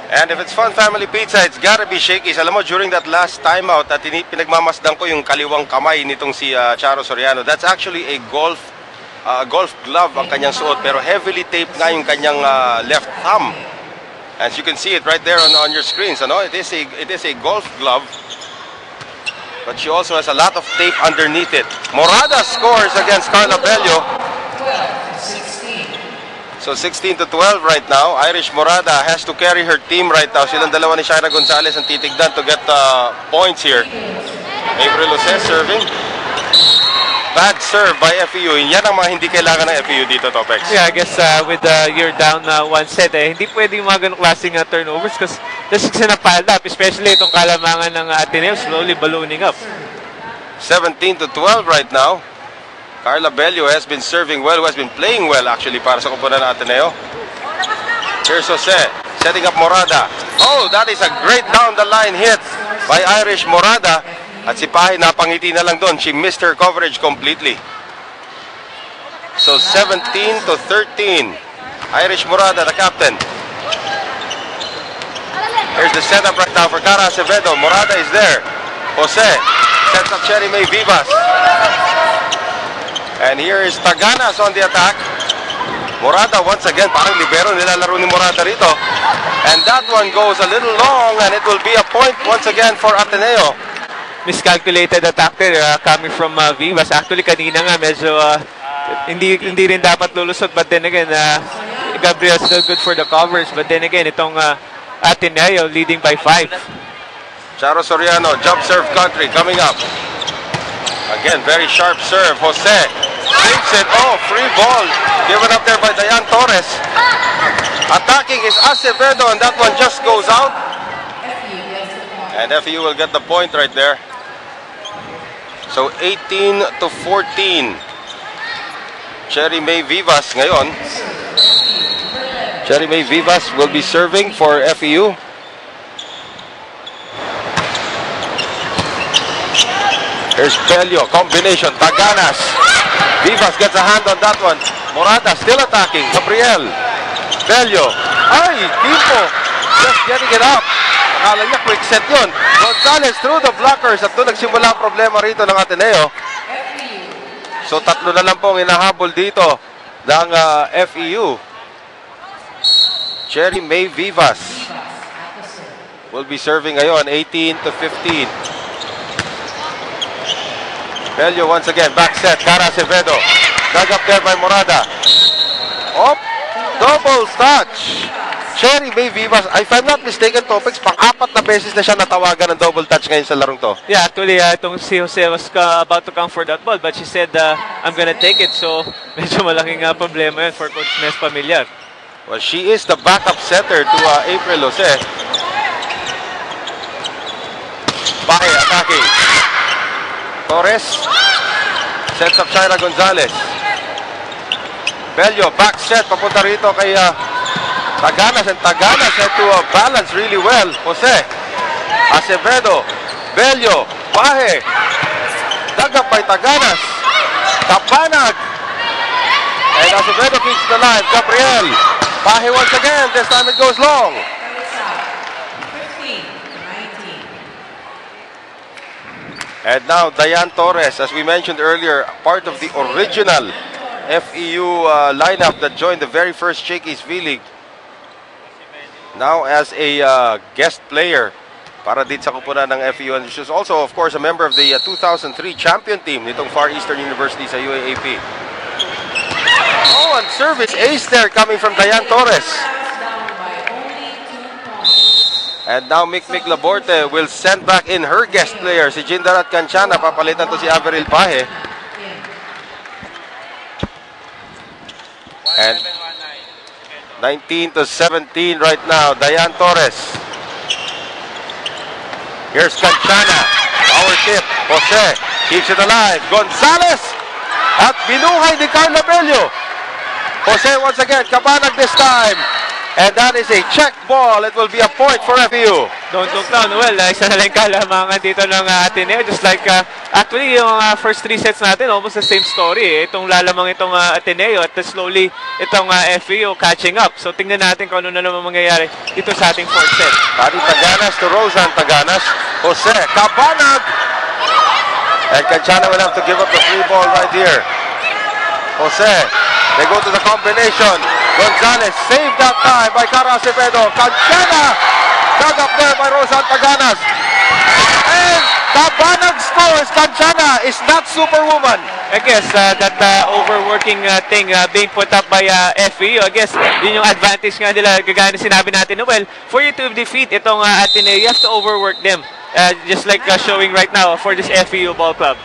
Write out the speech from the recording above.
And if it's Fun Family Pizza, it's gotta be Shakey's. Alam mo, during that last timeout at pinagmamasdan ko yung kaliwang kamay nitong si Charo Soriano, that's actually a golf glove ang kanyang suot, pero heavily taped nga yung kanyang left thumb. As you can see it right there on your screens, ano? It is a golf glove, but she also has a lot of tape underneath it. Morada scores against Carla Bello. So 16-12 right now. Irish Morada has to carry her team right now. Silang dalawa ni Shaira Gonzalez ang titigdan to get points here. April Jose serving. Bad serve by FEU. Yan ang mga hindi kailangan ng FEU dito, Topex. Yeah, I guess with you're down one set, hindi pwede yung mga ganong klaseng turnovers because this is na piled up, especially itong kalamangan ng Ateneo slowly ballooning up. 17-12 right now. Carla Bello has been serving well, who has been playing well actually para sa kupunan ng Ateneo. Here's Jose, setting up Morada. Oh, that is a great down the line hit by Irish Morada. At si Pahay napangiti na lang doon. She missed her coverage completely. So 17-13. Irish Morada, the captain. Here's the setup right now for Cara Acevedo. Morada is there. Jose sets up Cherry May Vivas. And here is Taganas on the attack. Morada once again, parang libero nilalaro ni Morada rito. And that one goes a little long and it will be a point once again for Ateneo. Miscalculated attack there coming from Vivas. Actually kanina nga medyo hindi rin dapat lulusot, but then again Gabriel still good for the covers, but then again itong Ateneo leading by 5. Charo Soriano, jump serve country coming up. Again, very sharp serve. Jose saves it. Oh, free ball given up there by Dayan Torres. Attacking is Acevedo, and that one just goes out. And FEU will get the point right there. So 18-14. Cherry May Vivas ngayon. Cherry May Vivas will be serving for FEU. Here's Bello, combination, Taganas. Vivas gets a hand on that one. Morada still attacking. Gabriel. Bello. Ay, Kimpo. Just getting it up. Akala niya quick set yun. Gonzalez through the blockers at doon nagsimula ang problema rito ng Ateneo. So tatlo na lang pong inahabol dito ng FEU. Cherry May Vivas will be serving ngayon, 18-15. Bello once again, back set, Cara Acevedo. Dug up there by Morada. Oh, double touch. Cherry May Vivas, if I'm not mistaken, Topex, pang-apat na beses na siya natawagan ng double touch ngayon sa larong to. Yeah, actually, itong si Jose was about to come for that ball, but she said, I'm gonna take it. So, medyo malaking problema yun for Coach Mes Familiar. Well, she is the backup setter to April Jose. Bahay attacking. Torres sets up Shaira Gonzalez. Bello, back set, papunta rito kay Taganas, and Taganas had to balance really well. Jose, Acevedo, Bello, Bahe, dug up by Taganas, Kapanag, and Acevedo keeps the line. Gabriel, Bahe once again, this time it goes long. And now Dayan Torres, as we mentioned earlier, part of the original FEU lineup that joined the very first Shakey's V-League. Now as a guest player para din sa kupunan ng FEU. And she was also, of course, a member of the 2003 champion team nitong Far Eastern University sa UAAP. Oh, and service ace there coming from Dayan Torres. And now Mick Laborte will send back in her guest player, si Jindarat Canchana. Papalitan to si Averil Pahe. And 19-17 right now, Dayan Torres. Here's Canchana. Power tip. Jose keeps it alive. Gonzalez. At binuhay ni Carla Bello. Jose once again. Kabanag this time. And that is a check ball. It will be a point for FEU. Don't look down. Well, isa na lang kalamangan dito ng Ateneo. Just like, actually, yung first 3 sets natin, almost the same story. Itong lalamang itong Ateneo at slowly itong FEU catching up. So, tingnan natin kung ano na naman mangyayari dito sa ating 4th set. Adi Taganas to Rosan Taganas. Jose Cabanag. And Canciana will have to give up the free ball right here. Jose, they go to the combination. Gonzalez saved that time by Cara Acevedo. Canciana dug up there by Rosan Taganas. And Cabanag scores. Canciana is not Superwoman. I guess that overworking thing being put up by FEU, I guess yun yung advantage nga nila. Gagaya na sinabi natin, well, for you to defeat itong Ateneo, you have to overwork them. Just like showing right now for this FEU ball club.